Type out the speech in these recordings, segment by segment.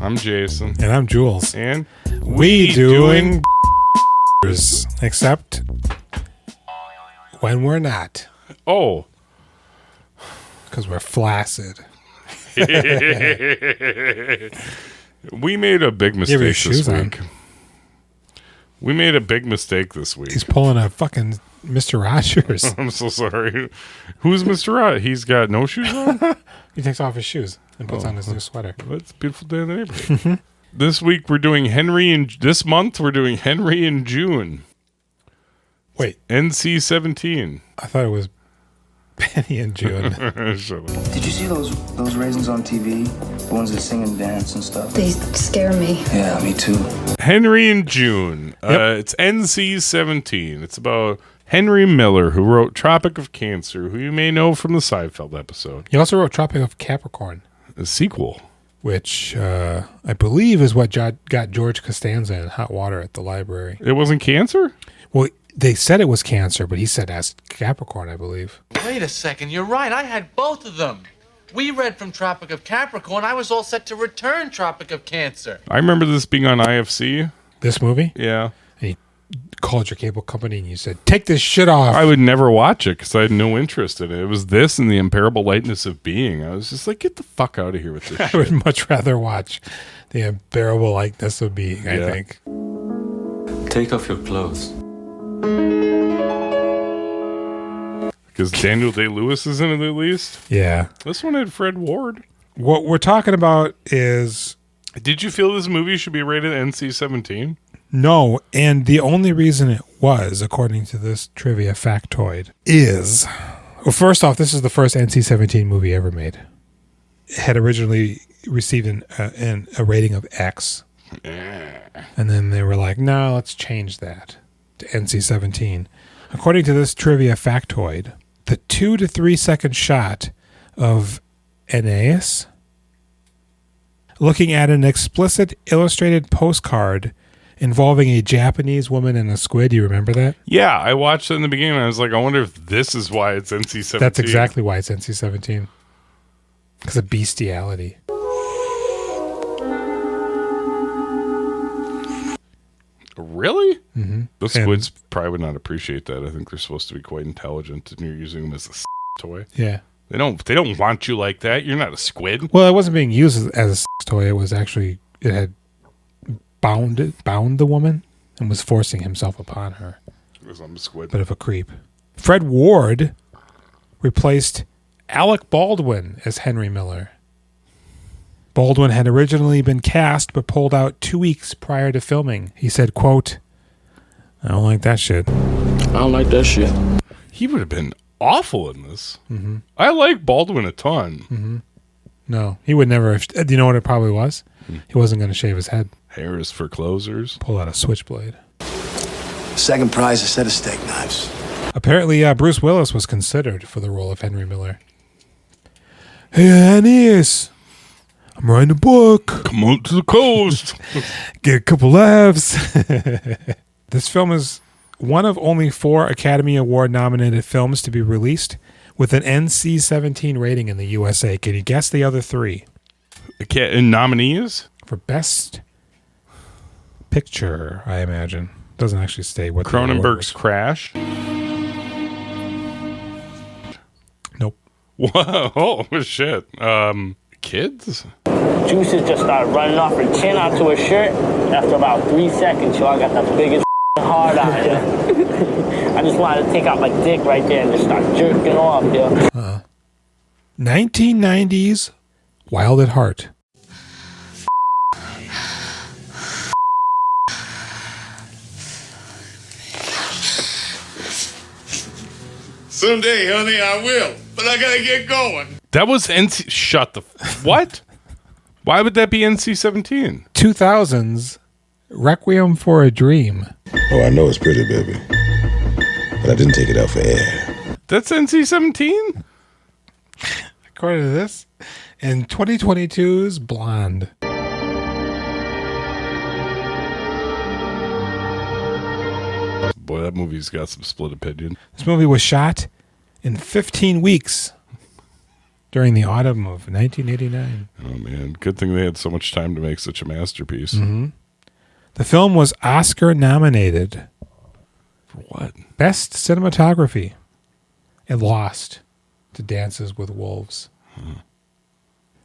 I'm Jason. And I'm Jules. And we doing except when we're not. Oh. Because we're flaccid. We made a big mistake this week. We made a big mistake this week. He's pulling a fucking Mr. Rogers. I'm so sorry. Who's Mr. Rogers? He's got no shoes on? He takes off his shoes and puts on his new sweater. Well, it's a beautiful day in the neighborhood. This week we're doing Henry, and this month we're doing Henry in June. Wait. NC-17. I thought it was Penny in June. Did you see those raisins on TV? The ones that sing and dance and stuff? They scare me. Yeah, me too. Henry in June. Yep. It's NC-17. It's about Henry Miller, who wrote Tropic of Cancer, who you may know from the Seinfeld episode. He also wrote Tropic of Capricorn. A sequel. Which I believe is what got George Costanza in hot water at the library. It wasn't Cancer? Well, they said it was Cancer, but he said as Capricorn, I believe. Wait a second, you're right. I had both of them. We read from Tropic of Capricorn. I was all set to return Tropic of Cancer. I remember this being on IFC. This movie? Yeah. And you called your cable company and you said, take this shit off. I would never watch it because I had no interest in it. It was this and the unbearable lightness of being. I was just like, get the fuck out of here with this I would much rather watch the unbearable lightness of being, I think. Take off your clothes. Because Daniel Day-Lewis is in it at least? Yeah. This one had Fred Ward. What we're talking about is... Did you feel this movie should be rated NC-17? No, and the only reason it was, according to this trivia factoid, is... Well, first off, this is the first NC-17 movie ever made. It had originally received a rating of X. And then they were like, no, let's change that to NC-17. According to this trivia factoid, the 2 to 3 second shot of Anais looking at an explicit illustrated postcard involving a Japanese woman and a squid. Do you remember that? Yeah, I watched it in the beginning. I was like, I wonder if this is why it's NC-17. That's exactly why it's NC-17. Because of bestiality. Really? Mm-hmm. The squids probably would not appreciate that. I think they're supposed to be quite intelligent, and you're using them as a toy. Yeah. They don't want you like that. You're not a squid. Well, it wasn't being used as a toy. It was actually, it had bound the woman and was forcing himself upon her. Because I'm a squid. Bit of a creep. Fred Ward replaced Alec Baldwin as Henry Miller. Baldwin had originally been cast but pulled out 2 weeks prior to filming. He said, quote, I don't like that shit. I don't like that shit. He would have been awful in this. Mm-hmm. I like Baldwin a ton. Mm-hmm. No, he would never have. Do you know what it probably was? He wasn't going to shave his head. Hair is for closers. Pull out a switchblade. Second prize, a set of steak knives. Apparently, Bruce Willis was considered for the role of Henry Miller. Hey, Anais, I'm writing a book. Come on to the coast. Get a couple laughs. This film is one of only 4 Academy Award nominated films to be released with an NC-17 rating in the USA. Can you guess the other 3? And nominees? For Best Picture, I imagine. Doesn't actually say what. Cronenberg's Crash. Nope. Whoa, oh, shit. Kids? Juices just started running off her chin onto her shirt. After about 3 seconds, yo, I got the biggest hard on, yo. I just wanted to take out my dick right there and just start jerking off, yo. 1990s Wild at Heart. Someday, honey, I will. But I gotta get going. That was NC... Shut the... What? Why would that be NC-17? 2000s Requiem for a Dream. Oh, I know it's pretty, baby. But I didn't take it out for air. That's NC-17? According to this. And 2022's Blonde. Boy, that movie's got some split opinion. This movie was shot in 15 weeks. during the autumn of 1989. Oh, man. Good thing they had so much time to make such a masterpiece. Mm-hmm. The film was Oscar nominated. For what? Best cinematography. It lost to Dances with Wolves.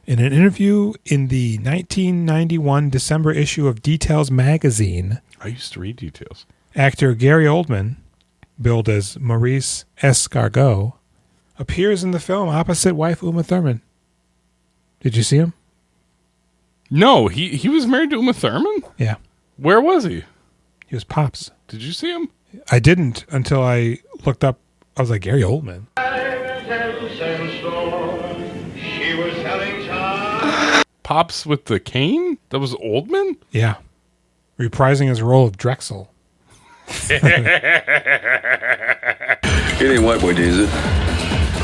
In an interview in the 1991 December issue of Details magazine, I used to read Details. actor Gary Oldman, billed as Maurice Escargot, appears in the film opposite wife Uma Thurman. Did you see him? No, he was married to Uma Thurman? Yeah. Where was he? He was Pops. Did you see him? I didn't until I looked up. I was like, Gary Oldman. Pops with the cane? That was Oldman? Yeah. Reprising his role of Drexel. It ain't white boy day, is it?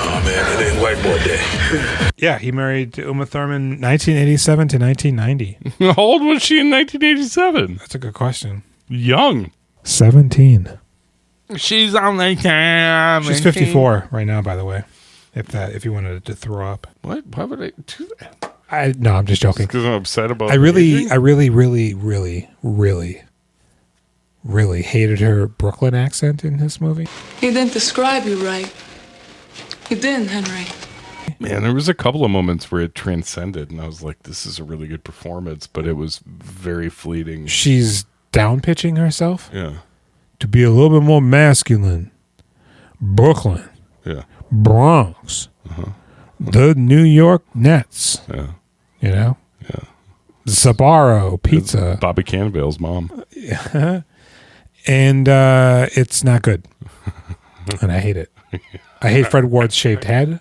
Oh man, it ain't white boy day. Yeah, he married Uma Thurman 1987 to 1990. How old was she in 1987? That's a good question. Young. 17. She's on the time. She's 54 right now, by the way. If you wanted to throw up. What? Why would I do that? No, I'm just joking. Because I'm upset about I really hated her Brooklyn accent in this movie. He didn't describe you right. He didn't, Henry. Man, there was a couple of moments where it transcended, and I was like, this is a really good performance, but it was very fleeting. She's down pitching herself. Yeah. To be a little bit more masculine. Brooklyn. Yeah. Bronx. The New York Nets. Yeah. You know? Yeah. Sbarro Pizza. It's Bobby Cannavale's mom. And it's not good. And I hate it. I hate Fred Ward's shaved head.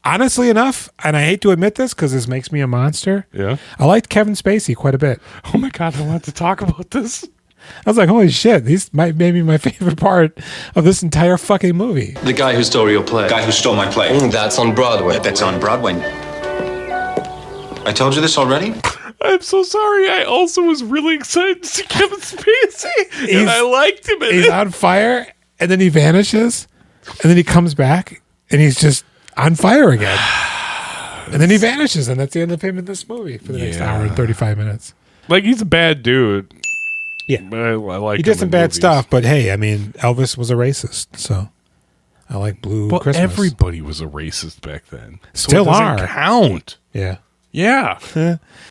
Honestly enough, and I hate to admit this because this makes me a monster. Yeah. I liked Kevin Spacey quite a bit. Oh my God, I want to talk about this. I was like, holy shit, he's maybe my favorite part of this entire fucking movie. The guy who stole your play. Guy who stole my play. That's on Broadway. That's on Broadway. I told you this already? I'm so sorry. I also was really excited to see Kevin Spacey, and I liked him. He's on fire, and then he vanishes, and then he comes back, and he's just on fire again. And then he vanishes, and that's the end of him in this movie for the next hour and 35 minutes. Like, he's a bad dude. Yeah. But I like he him did some in bad movies. stuff, but hey, I mean, Elvis was a racist, so I like Blue Well, Christmas. everybody was a racist back then. So Still it doesn't are. count. Yeah. Yeah.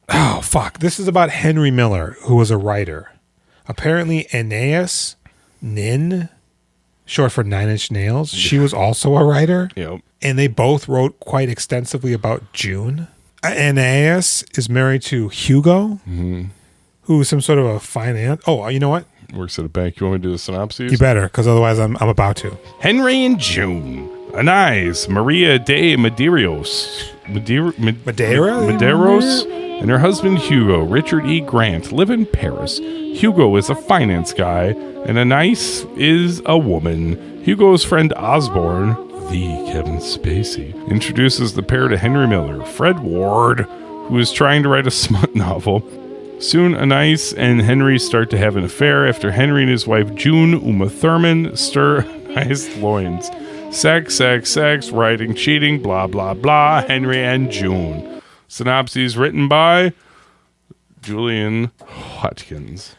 Oh, fuck. This is about Henry Miller, who was a writer. Apparently, Anais Nin, short for 9 Inch Nails, she was also a writer. Yep. And they both wrote quite extensively about June. Anais is married to Hugo, who's some sort of a finance. Oh, you know what? Works at a bank. You want me to do the synopsis? You better, because otherwise I'm about to. Henry and June. Anais Maria de Madeiros. Madeiros and her husband Hugo, Richard E. Grant, live in Paris. Hugo is a finance guy, and Anais is a woman. Hugo's friend Osborne, the Kevin Spacey, introduces the pair to Henry Miller, Fred Ward, who is trying to write a smut novel. Soon, Anais and Henry start to have an affair after Henry and his wife June Uma Thurman stir Anais' loins. Sex, writing, cheating, blah, blah, blah. Henry and June. Synopsis written by Julian Watkins.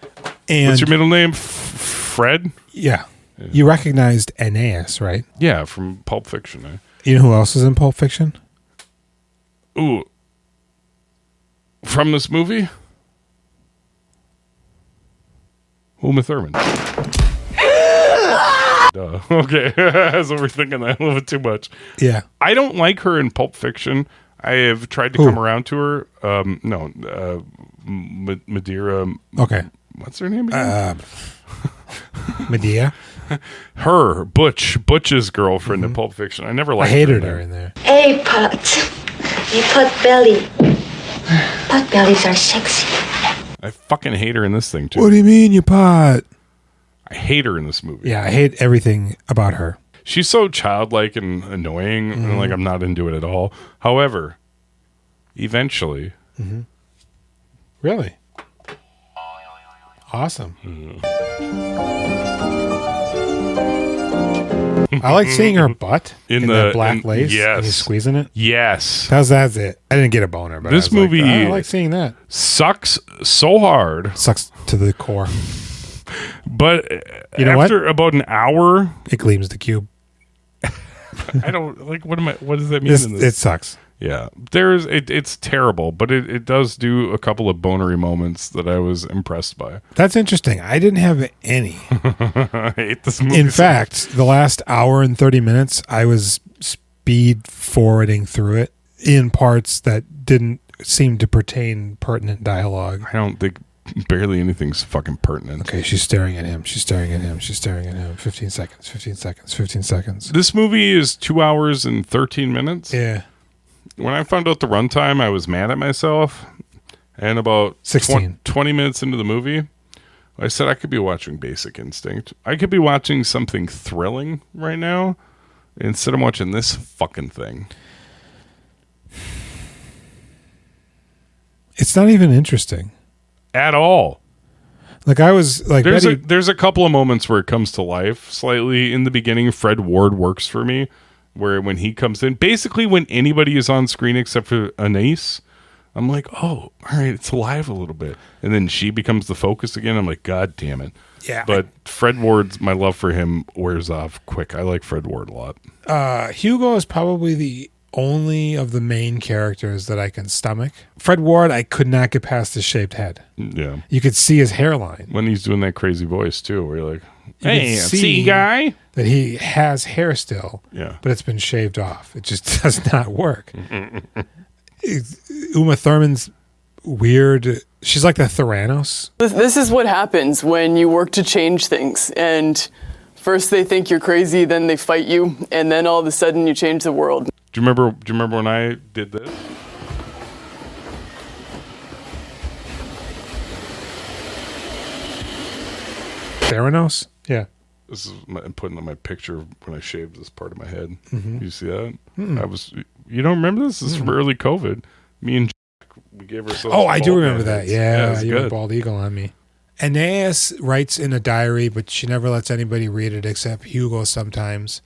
And what's your middle name? Fred? Yeah. You recognized Anais, right? Yeah, from Pulp Fiction. Eh? You know who else is in Pulp Fiction? Ooh. From this movie? Uma Thurman. Duh. Okay. I was overthinking that a little bit too much. Yeah. I don't like her in Pulp Fiction. I have tried to come around to her. Madeira. Okay. What's her name again? Medea. Her, Butch's girlfriend in Pulp Fiction. I never liked I hated her her in there. Hey, Pot. You pot belly. Pot bellies are sexy. I fucking hate her in this thing, too. What do you mean, you pot? I hate her in this movie. Yeah, I hate everything about her. She's so childlike and annoying, and like I'm not into it at all. However, eventually, Really? Awesome. I like seeing her butt in the that black lace. Yes. And he's squeezing it. Yes. That's it. I didn't get a boner, but This movie I like seeing that. sucks so hard. Sucks to the core. But you know after about an hour, it gleams the cube. I don't like. What does that mean? In this? It sucks. Yeah, it's terrible, but it does do a couple of bonery moments that I was impressed by. That's interesting. I didn't have any. I hate this movie. In fact, the last hour and 30 minutes, I was speed forwarding through it in parts that didn't seem to pertain pertinent dialogue. I don't think barely anything's fucking pertinent. Okay, she's staring at him. She's staring at him. She's staring at him. 15 seconds. 15 seconds. 15 seconds. This movie is 2 hours and 13 minutes. Yeah. When I found out the runtime, I was mad at myself. And about 20 minutes into the movie, I said I could be watching Basic Instinct. I could be watching something thrilling right now instead of watching this fucking thing. It's not even interesting. At all. Like I was like there's a couple of moments where it comes to life slightly. In the beginning, Fred Ward works for me, where when he comes in, basically when anybody is on screen except for Anais, I'm like, oh, all right, it's alive a little bit. And then she becomes the focus again. I'm like, God damn it. Yeah. But Fred Ward's, my love for him wears off quick. I like Fred Ward a lot. Hugo is probably the only of the main characters that I can stomach. Fred Ward, I could not get past his shaved head. Yeah. You could see his hairline. When he's doing that crazy voice too, where you're like, hey, see guy? That he has hair still. Yeah. But it's been shaved off. It just does not work. Uma Thurman's weird. She's like the Theranos. This is what happens when you work to change things. And first they think you're crazy, then they fight you, and then all of a sudden you change the world. Do you remember when I did this? Theranos? Yeah. This is I'm putting on my picture of when I shaved this part of my head. Mm-hmm. You see that? Mm-mm. You don't remember this? This is from early COVID. Me and Jack, we gave ourselves. Oh, I do bald remember that. heads. Yeah, it's you were good. bald eagle on me. Anais writes in a diary, but she never lets anybody read it except Hugo sometimes.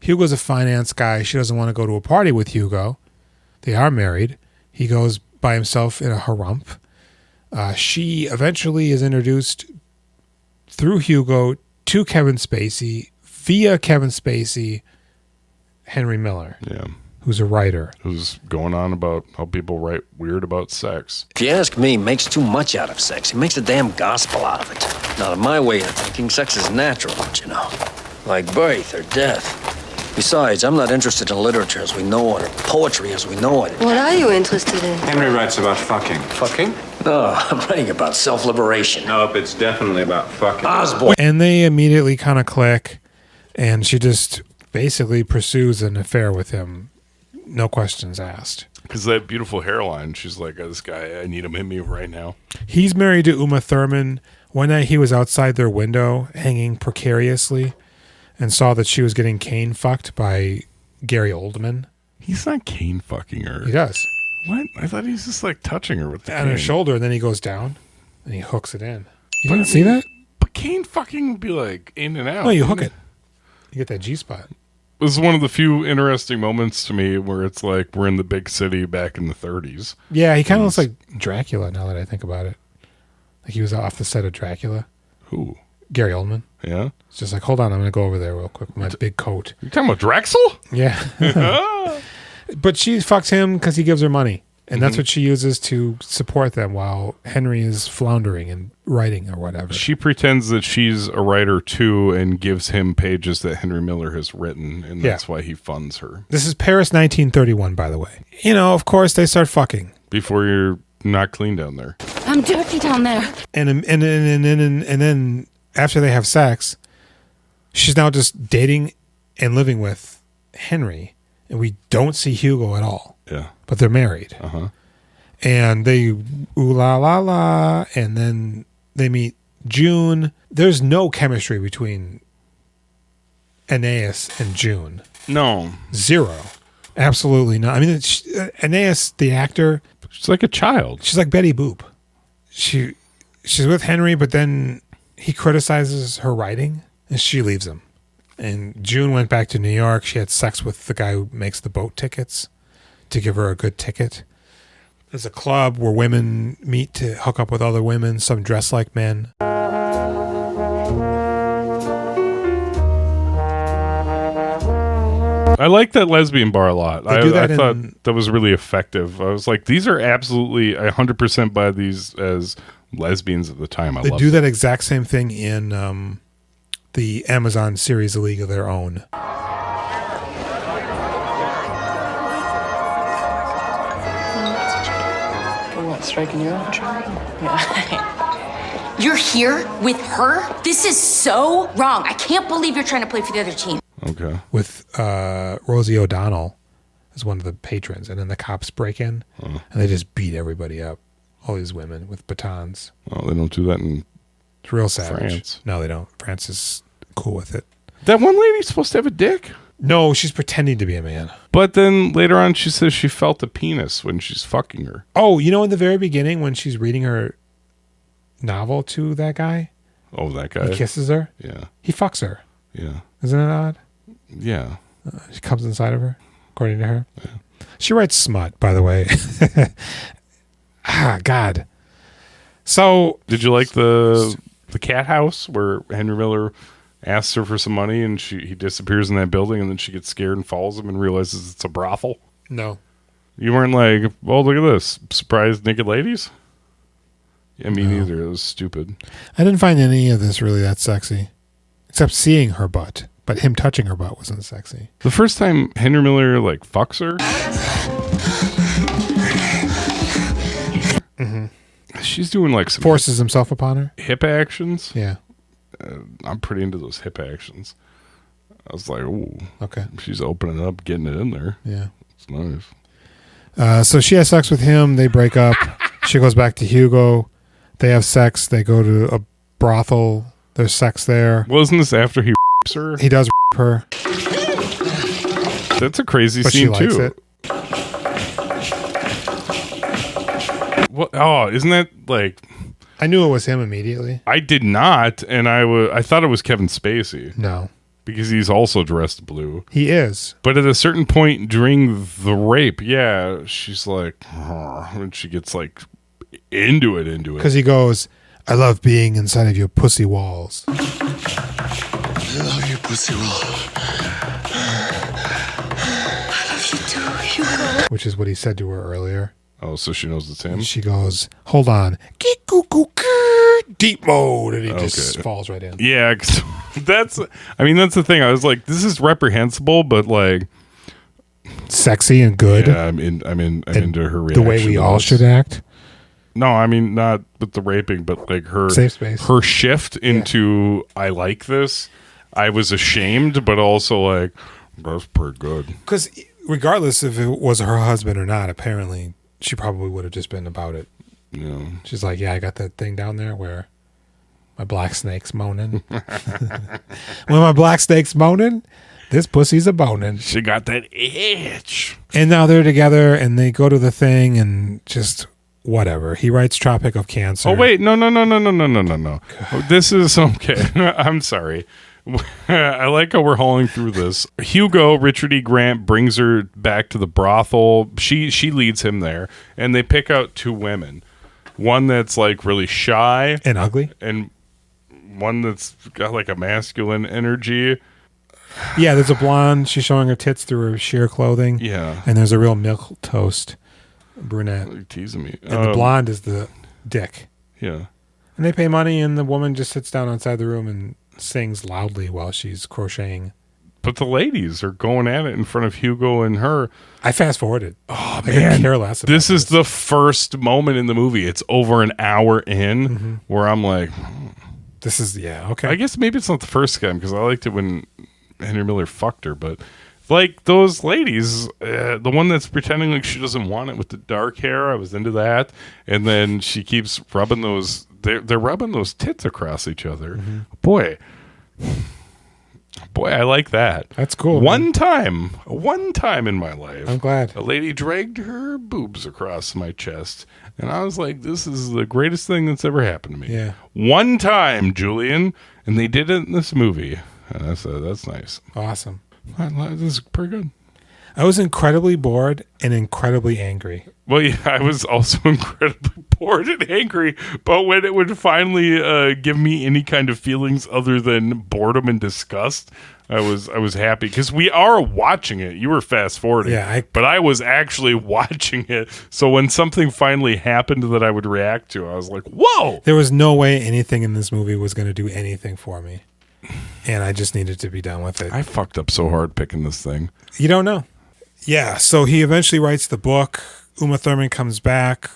Hugo's a finance guy. She doesn't want to go to a party with Hugo. They are married. He goes by himself in a harump. She eventually is introduced through Hugo to Kevin Spacey, via Kevin Spacey, Henry Miller. Yeah. Who's a writer. Who's going on about how people write weird about sex. If you ask me, makes too much out of sex. He makes a damn gospel out of it. Not in my way of thinking, sex is natural, don't you know? Like birth or death. Besides, I'm not interested in literature as we know it, or poetry as we know it. What are you interested in? Henry writes about fucking. Fucking? No, I'm writing about self-liberation. Nope, it's definitely about fucking. Osborne. And they immediately kind of click, and she just basically pursues an affair with him. No questions asked. Because that beautiful hairline, she's like, oh, this guy, I need him in me right now. He's married to Uma Thurman. One night he was outside their window, hanging precariously, and saw that she was getting cane fucked by Gary Oldman. He's not cane fucking her. He does. What? I thought he's just like touching her with the On her cane. shoulder, and then he goes down, and he hooks it in. You didn't see that? But cane fucking would be like in and out. No, you hook it. You get that G-spot. This is one of the few interesting moments to me where it's like we're in the big city back in the 30s. Yeah, he kind of looks like Dracula now that I think about it. Like he was off the set of Dracula. Who? Gary Oldman. Yeah? It's just like, hold on, I'm going to go over there real quick with my big coat. You talking about Drexel? Yeah. But she fucks him because he gives her money. And that's what she uses to support them while Henry is floundering and writing or whatever. She pretends that she's a writer too and gives him pages that Henry Miller has written, and that's why he funds her. This is Paris 1931, by the way. You know, of course, they start fucking. Before you're not clean down there. I'm dirty down there. And then after they have sex, she's now just dating and living with Henry, and we don't see Hugo at all. Yeah. But they're married. Uh-huh. And they ooh la la la, and then they meet June. There's no chemistry between Anais and June. No. Zero. Absolutely not. I mean, Anais, the actor, she's like a child. She's like Betty Boop. She's with Henry, but then he criticizes her writing, and she leaves him. And June went back to New York. She had sex with the guy who makes the boat tickets to give her a good ticket. There's a club where women meet to hook up with other women. Some dress like men. I like that lesbian bar a lot. They do that I thought that was really effective. I was like, these are absolutely 100% by these as lesbians at the time. They do that exact same thing in the Amazon series A League of Their Own. For what, striking you out? Yeah. You're here with her? This is so wrong. I can't believe you're trying to play for the other team. Okay. With Rosie O'Donnell as one of the patrons, and then the cops break in and they just beat everybody up. All these women with batons. Oh, they don't do that in It's real savage. France. No, they don't. France is cool with it. That one lady's supposed to have a dick? No, she's pretending to be a man. But then later on she says she felt a penis when she's fucking her. Oh, you know in the very beginning when she's reading her novel to that guy? Oh, that guy? He kisses her? Yeah. He fucks her. Yeah. Isn't it odd? Yeah. She comes inside of her, according to her. Yeah. She writes smut, by the way. God. So did you like the cat house where Henry Miller asks her for some money and he disappears in that building and then she gets scared and follows him and realizes it's a brothel? No. You weren't like, oh, look at this. Surprised naked ladies? Yeah, me neither. It was stupid. I didn't find any of this really that sexy. Except seeing her butt. But him touching her butt wasn't sexy. The first time Henry Miller like fucks her, she's doing like some forces himself upon her hip actions. Yeah, I'm pretty into those hip actions. I was like, ooh, okay. She's opening up, getting it in there. Yeah, it's nice. So she has sex with him. They break up. She goes back to Hugo. They have sex. They go to a brothel. There's sex there. Wasn't this after he rapes her? He does rape her. That's a crazy but scene she likes too. It. What? Oh, isn't that like? I knew it was him immediately. I did not, and I thought it was Kevin Spacey. No, because he's also dressed blue. He is. But at a certain point during the rape, yeah, she's like, and she gets like into it. Because he goes, I love being inside of your pussy walls. I love your pussy walls. I love you too, Hugo. Which is what he said to her earlier. Oh, so she knows it's him? And she goes, hold on. Deep mode. And he just falls right in. Yeah, that's the thing. I was like, this is reprehensible, but like sexy and good. Yeah, I'm into her reaction. The way we all should act. No, I mean not with the raping, but like her safe space. Her shift into I like this. I was ashamed, but also like that's pretty good. Because regardless if it was her husband or not, apparently she probably would have just been about it. Yeah. She's like, yeah, I got that thing down there where my black snake's moaning. When my black snake's moaning, this pussy's a boning. She got that itch. And now they're together and they go to the thing and just whatever. He writes Tropic of Cancer. Oh wait, no. This is okay. I'm sorry. I like how we're hauling through this. Hugo, Richard E. Grant, brings her back to the brothel. She leads him there, and they pick out two women. One that's like really shy and ugly, and one that's got like a masculine energy. Yeah, there's a blonde. She's showing her tits through her sheer clothing. Yeah, and there's a real milquetoast brunette. You're teasing me. And the blonde is the dick. Yeah, and they pay money, and the woman just sits down outside the room and sings loudly while she's crocheting. But the ladies are going at it in front of Hugo and her. I fast forwarded. Oh, I man. could care less about this is the first moment in the movie. It's over an hour in where I'm like, this is, yeah, okay. I guess maybe it's not the first time because I liked it when Henry Miller fucked her. But like those ladies, the one that's pretending like she doesn't want it with the dark hair, I was into that. And then she keeps rubbing those, they're rubbing those tits across each other. Boy, I like that. That's cool. One time in my life, I'm glad. A lady dragged her boobs across my chest, and I was like, this is the greatest thing that's ever happened to me. Yeah. One time, Julian, and they did it in this movie. That's nice. Awesome. This is pretty good. I was incredibly bored and incredibly angry. Well, yeah, I was also incredibly bored and angry, but when it would finally give me any kind of feelings other than boredom and disgust, I was happy because we are watching it. You were fast forwarding, but I was actually watching it. So when something finally happened that I would react to, I was like, "Whoa!" There was no way anything in this movie was going to do anything for me, and I just needed to be done with it. I fucked up so hard picking this thing. You don't know. Yeah, so he eventually writes the book. Uma Thurman comes back.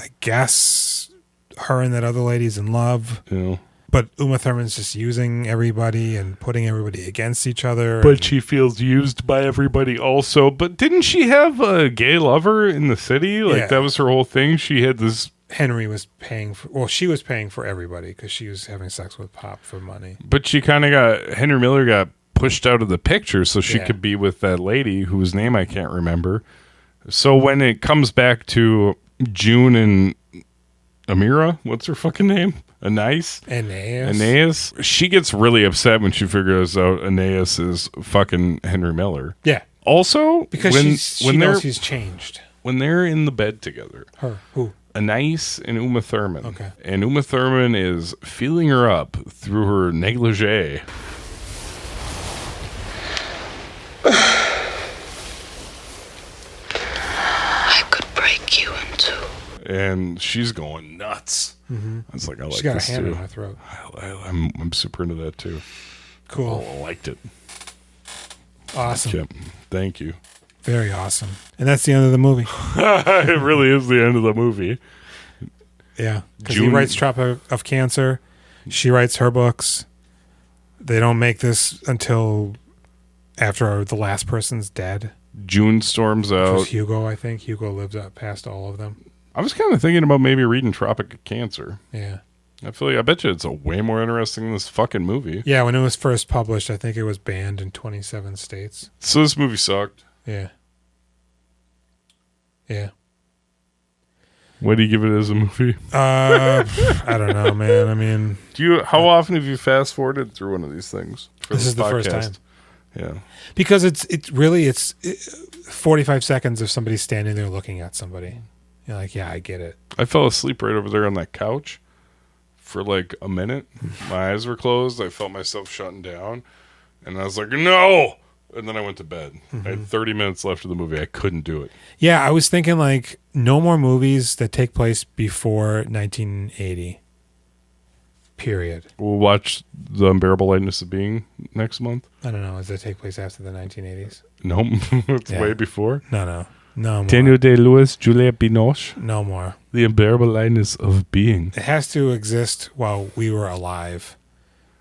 I guess her and that other lady's in love. Yeah. But Uma Thurman's just using everybody and putting everybody against each other. But she feels used by everybody also. But didn't she have a gay lover in the city? Like, that was her whole thing? She had this... Henry was paying for... Well, she was paying for everybody because she was having sex with Pop for money. But she kind of got... Henry Miller got pushed out of the picture so she could be with that lady whose name I can't remember. So when it comes back to June and Amira, what's her fucking name? Anais? Anais. She gets really upset when she figures out Anais is fucking Henry Miller. Yeah. Also, because she knows he's changed. When they're in the bed together. Her. Who? Anais and Uma Thurman. Okay. And Uma Thurman is feeling her up through her negligee. I could break you in two. And she's going nuts. Mm-hmm. I was like, I like She's got this a hand too. in her throat. I'm super into that too. Cool. I liked it. Awesome. Yep. Thank you. Very awesome. And that's the end of the movie. It really is the end of the movie. Yeah. Because he writes Tropic of Cancer. She writes her books. They don't make this until after the last person's dead. June storms out. Which was Hugo, I think. Hugo lives up past all of them. I was kind of thinking about maybe reading Tropic of Cancer. Yeah. I bet you it's a way more interesting than this fucking movie. Yeah, when it was first published, I think it was banned in 27 states. So this movie sucked. Yeah. Yeah. What do you give it as a movie? I don't know, man. I mean, how often have you fast forwarded through one of these things? This is the first time. Yeah. Because it's 45 seconds of somebody standing there looking at somebody. You're like, yeah, I get it. I fell asleep right over there on that couch for like a minute. My eyes were closed. I felt myself shutting down. And I was like, no! And then I went to bed. Mm-hmm. I had 30 minutes left of the movie. I couldn't do it. Yeah, I was thinking like no more movies that take place before 1980. Period. We'll watch The Unbearable Lightness of Being next month. I don't know. Does that take place after the 1980s? No, it's way before. No more. Daniel Day-Lewis, Juliette Binoche. No more. The Unbearable Lightness of Being. It has to exist while we were alive.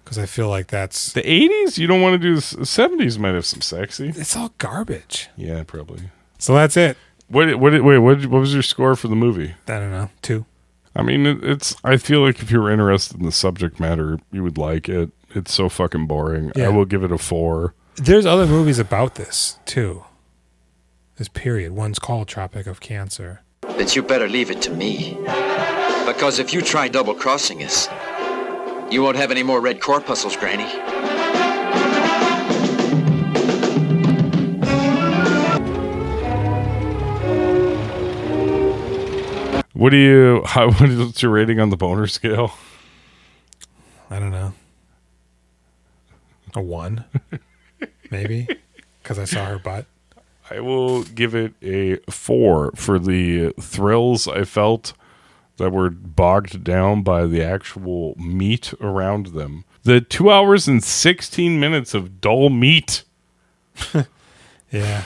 Because I feel like that's... The 80s? You don't want to do this. The 70s might have some sexy. It's all garbage. Yeah, probably. So that's it. What was your score for the movie? I don't know. 2. I mean, I feel like if you were interested in the subject matter, you would like it. It's so fucking boring. Yeah. I will give it a 4. There's other movies about this, too. This period. One's called Tropic of Cancer. But you better leave it to me. Because if you try double-crossing us, you won't have any more red corpuscles, Granny. What's your rating on the boner scale? I don't know. A 1? Maybe? Because I saw her butt. I will give it a 4 for the thrills I felt that were bogged down by the actual meat around them. The 2 hours and 16 minutes of dull meat. Yeah.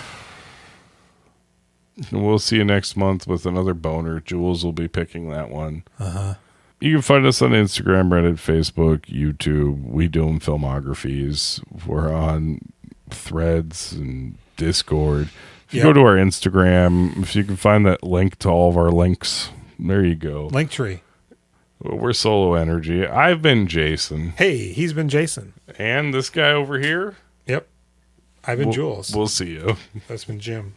And we'll see you next month with another boner. Jules will be picking that one. Uh-huh. You can find us on Instagram, Reddit, Facebook, YouTube. We do them filmographies. We're on Threads and Discord. If you go to our Instagram, if you can find that link to all of our links, there you go. Linktree. We're Solo Energy. I've been Jason. Hey, he's been Jason. And this guy over here? Yep. I've been Jules. We'll see you. That's been Jim.